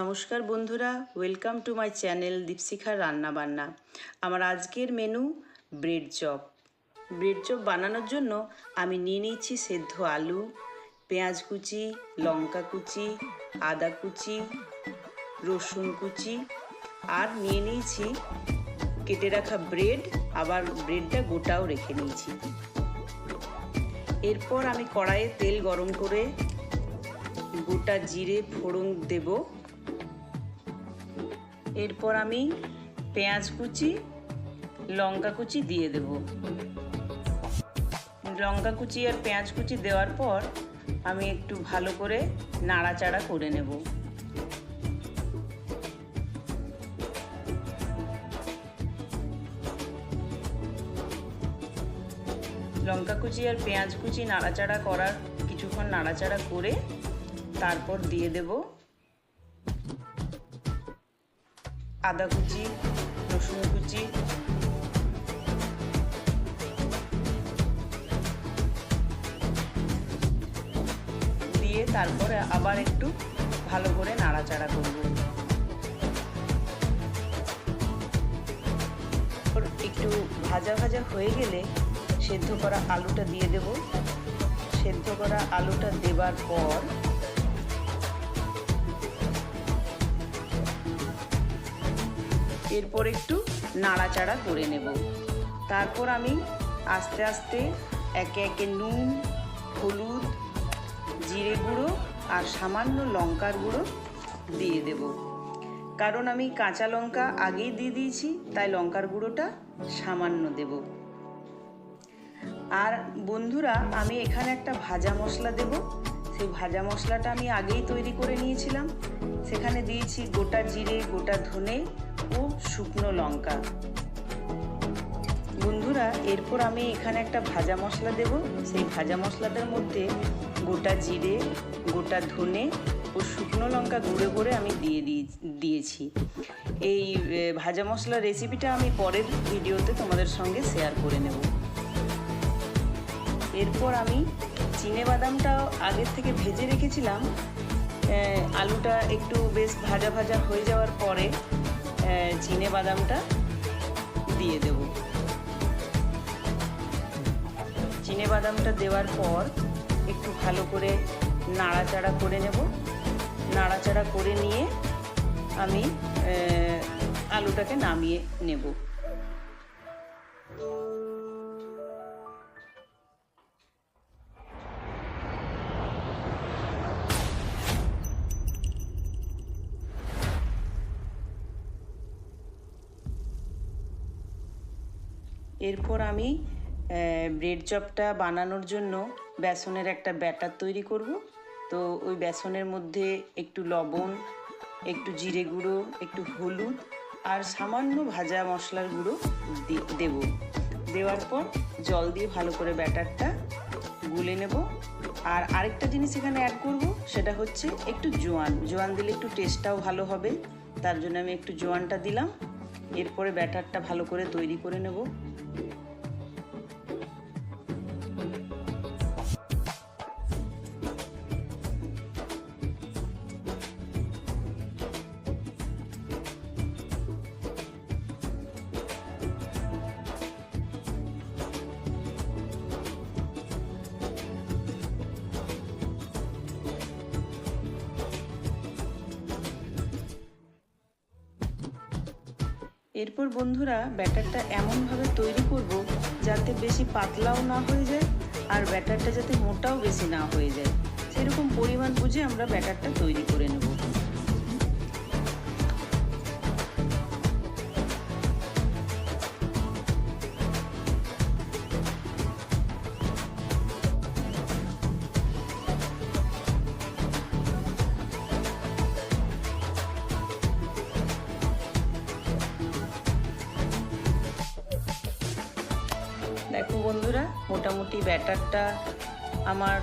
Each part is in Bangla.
নমস্কার বন্ধুরা, ওয়েলকাম টু মাই চ্যানেল দীপশিখার রান্নাবান্না। আমার আজকের menu bread chop. Bread chop বানানোর জন্য আমি নিয়ে নিচ্ছি সেদ্ধ আলু, পেঁয়াজ কুচি, লঙ্কা কুচি, আদা কুচি, রসুন কুচি আর নিয়ে নিয়েছি কেটে রাখা ব্রেড, আবার ব্রেডটা গোটাও রেখে নিয়েছি। এরপর আমি কড়াইয়ে তেল গরম করে গোটা জিরে ফোড়ন দেব। এরপর আমি পেঁয়াজ কুচি, লঙ্কা কুচি দিয়ে দেব। লঙ্কা কুচি আর পেঁয়াজ কুচি দেওয়ার পর আমি একটু ভালো করে নাড়াচাড়া করে নেব। লঙ্কা কুচি আর পেঁয়াজ কুচি নাড়াচাড়া করার কিছুক্ষণ নাড়াচাড়া করে তারপর দিয়ে দেব আদা কুচি, রসুন কুচি, দিয়ে তারপরে আবার একটু ভালো করে নাড়াচাড়া করব। একটু ভাজা ভাজা হয়ে গেলে সেদ্ধ করা আলুটা দিয়ে দেব। সেদ্ধ করা আলুটা দেবার পর এরপর একটু নাড়াচাড়া করে নেব। তারপর আমি আস্তে আস্তে একে একে নুন, হলুদ, জিরে গুঁড়ো আর সামান্য লঙ্কার গুঁড়ো দিয়ে দেব। কারণ আমি কাঁচা লঙ্কা আগেই দিয়ে দিয়েছি, তাই লঙ্কার গুঁড়োটা সামান্য দেব। আর বন্ধুরা, আমি এখানে একটা ভাজা মশলা দেব। সেই ভাজা মশলাটা আমি আগেই তৈরি করে নিয়েছিলাম। সেখানে দিয়েছি গোটা জিরে, গোটা ধনে ও শুকনো লঙ্কা। বন্ধুরা, এরপর আমি এখানে একটা ভাজা মশলা দেব। সেই ভাজা মশলাটার মধ্যে গোটা জিরে, গোটা ধনে ও শুকনো লঙ্কা গুঁড়ো করে আমি দিয়েছি। এই ভাজা মশলার রেসিপিটা আমি পরের ভিডিওতে তোমাদের সঙ্গে শেয়ার করে নেব। এরপর আমি চিনেবাদামটাও আগের থেকে ভেজে রেখেছিলাম। আলুটা একটু বেশ ভাজা ভাজা হয়ে যাওয়ার পরে চিনেবাদামটা দিয়ে দেব। চিনেবাদামটা দেওয়ার পর একটু ভালো করে নাড়াচাড়া করে নেব। নাড়াচাড়া করে নিয়ে আমি আলুটাকে নামিয়ে নেব। এরপর আমি ব্রেড চপটা বানানোর জন্য বেসনের একটা ব্যাটার তৈরি করব। তো ওই বেসনের মধ্যে একটু লবণ, একটু জিরে গুঁড়ো, একটু হলুদ আর সামান্য ভাজা মশলার গুঁড়ো দেব। দেওয়ার পর জল দিয়ে ভালো করে ব্যাটারটা গুলে নেব। আর আরেকটা জিনিস এখানে অ্যাড করব, সেটা হচ্ছে একটু জোয়ান। জোয়ান দিলে একটু টেস্টটাও ভালো হবে, তার জন্য আমি একটু জোয়ানটা দিলাম। এরপরে ব্যাটারটা ভালো করে তৈরি করে নেব। এরপর বন্ধুরা, ব্যাটারটা এমনভাবে তৈরি করব যাতে বেশি পাতলাও না হয়ে যায় আর ব্যাটারটা যাতে মোটাও বেশি না হয়ে যায়। সেরকম পরিমাণ বুঝে আমরা ব্যাটারটা তৈরি করে নেব। দেখো বন্ধুরা, মোটামুটি ব্যাটারটা আমার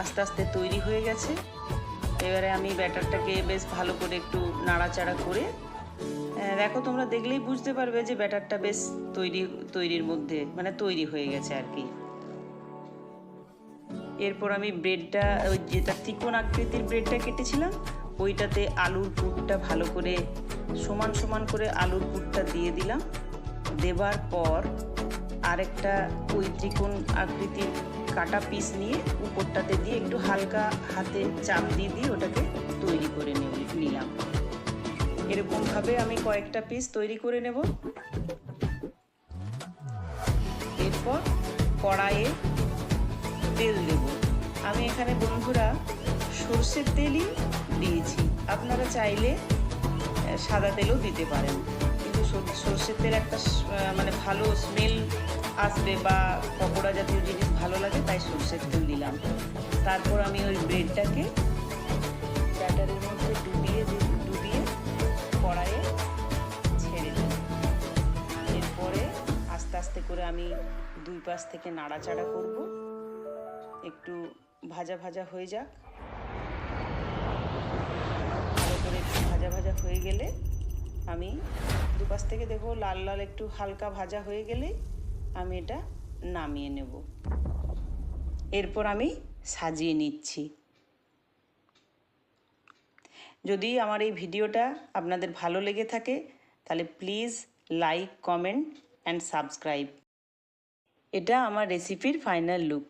আস্তে আস্তে তৈরি হয়ে গেছে। এবারে আমি ব্যাটারটাকে বেশ ভালো করে একটু নাড়াচাড়া করে দেখো, তোমরা দেখলেই বুঝতে পারবে যে ব্যাটারটা বেশ তৈরির মধ্যে মানে তৈরি হয়ে গেছে আর কি। এরপর আমি ব্রেডটা, ওই যেটা ত্রিকোণ আকৃতির ব্রেডটা কেটেছিলাম ওইটাতে আলুর পুরটা ভালো করে সমান সমান করে আলুর পুরটা দিয়ে দিলাম। দেবার পর আরেকটা ওই ত্রিকোণ আকৃতির কাটা পিস নিয়ে উপরটাতে দিয়ে একটু হালকা হাতে চাপ দিয়ে ওটাকে তৈরি করে নিলাম। এরকমভাবে আমি কয়েকটা পিস তৈরি করে নেব। এরপর কড়াইয়ে তেল দেব। আমি এখানে বন্ধুরা সর্ষের তেলই দিয়েছি, আপনারা চাইলে সাদা তেলও দিতে পারেন, কিন্তু সর্ষের তেল একটা মানে ভালো স্মেল আসবে বা পকোড়া জাতীয় জিনিস ভালো লাগে, তাই সর্ষের তেল দিলাম। তারপর আমি ওই ব্রেডটাকে ব্যাটারের মধ্যে ডুবিয়ে কড়াইয়ে ছেড়ে দিই। এরপরে আস্তে আস্তে করে আমি দুই পাশ থেকে নাড়াচাড়া করব, একটু ভাজা ভাজা হয়ে যাক। ভালো করে একটু ভাজা ভাজা হয়ে গেলে আমি দুপাশ থেকে দেখো লাল লাল একটু হালকা ভাজা হয়ে গেলে আমি এটা নামিয়ে নেব। এরপর আমি সাজিয়ে নিচ্ছি। যদি আমার এই ভিডিওটা আপনাদের ভালো লেগে থাকে তাহলে please like, comment and subscribe. এটা আমার রেসিপির ফাইনাল লুক।